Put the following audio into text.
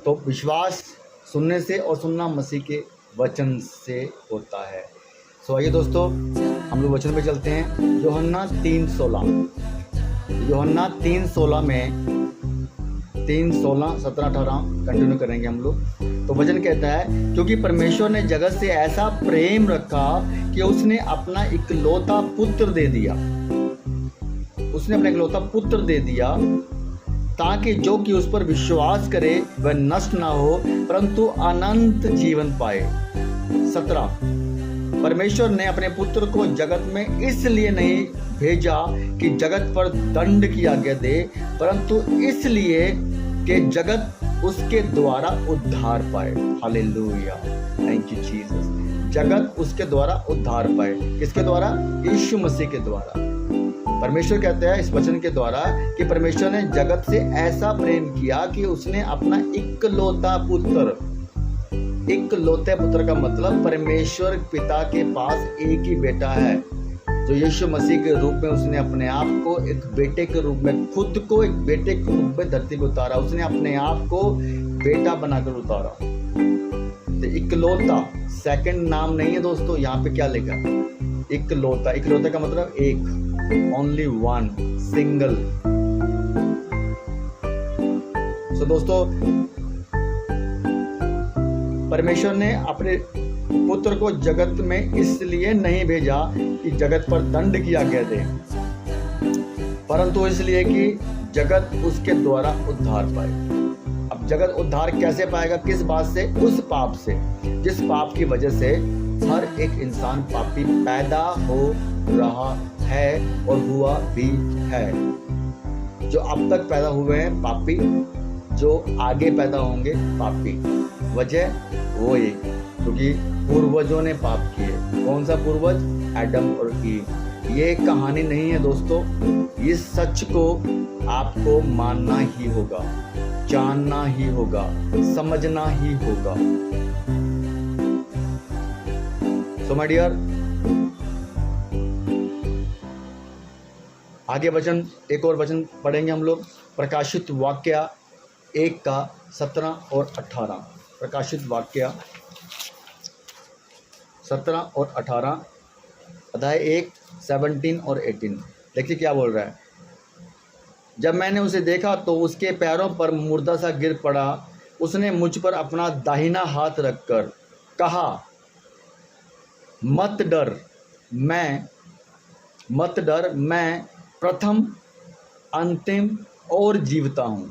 तो विश्वास सुनने से और सुनना मसीह के वचन से होता है। सो आइए दोस्तों, हम लोग वचन पे चलते हैं। यूहन्ना 3:16, यूहन्ना 3:16 में 3:16, 17, 18 कंटिन्यू करेंगे हम लोग। तो वचन कहता है, क्योंकि परमेश्वर ने जगत से ऐसा प्रेम रखा कि उसने अपना इकलौता पुत्र दे दिया, उसने अपना इकलौता पुत्र दे दिया, ताकि जो कि उस पर विश्वास करे वह नष्ट ना हो परंतु अनंत जीवन पाए। 17, परमेश्वर ने अपने पुत्र को जगत में इसलिए नहीं भेजा कि जगत पर दंड की आज्ञा दे, परंतु इसलिए कि जगत उसके द्वारा उद्धार पाए। Hallelujah, thank you Jesus. जगत उसके द्वारा उद्धार पाए। किसके द्वारा? यीशु मसीह के द्वारा। परमेश्वर कहते हैं इस वचन के द्वारा कि परमेश्वर ने जगत से ऐसा प्रेम किया कि उसने अपना इकलौता पुत्र, इकलौते पुत्र का मतलब परमेश्वर पिता के पास एक ही बेटा है, जो यीशु मसीह के रूप में उसने अपने आप को एक बेटे के रूप में, खुद को एक बेटे के रूप में धरती पर उतारा। उसने अपने आप को बेटा बनाकर उतारा। तो इकलौता, सेकंड नाम नहीं है दोस्तों। यहाँ पे क्या लिखा? इकलौता। इकलौता का मतलब एक, ओनली वन, सिंगल। सो दोस्तों, परमेश्वर ने अपने पुत्र को जगत में इसलिए नहीं भेजा कि जगत पर दंड की आज्ञा दे, परंतु इसलिए कि जगत उसके द्वारा उद्धार पाए। अब जगत उद्धार कैसे पाएगा? किस बात से? उस पाप से, जिस पाप की वजह से हर एक इंसान पापी पैदा हो रहा है और हुआ भी है। जो अब तक पैदा हुए हैं पापी, जो आगे पैदा होंगे पापी। वजह वो ये, क्योंकि पूर्वजों ने पाप किए। कौन सा पूर्वज? एडम और ईव। ये कहानी नहीं है दोस्तों, इस सच को आपको मानना ही होगा, जानना ही होगा, समझना ही होगा। सो माय डियर, आगे वचन, एक और वचन पढ़ेंगे हम लोग। प्रकाशित वाक्य 1:17 और 18। प्रकाशित वाक्य 17 और 18, अध्याय 1, 17 और 18। देखिए क्या बोल रहा है। जब मैंने उसे देखा तो उसके पैरों पर मुर्दा सा गिर पड़ा। उसने मुझ पर अपना दाहिना हाथ रखकर कहा, मत डर, मैं प्रथम, अंतिम और जीवता हूँ।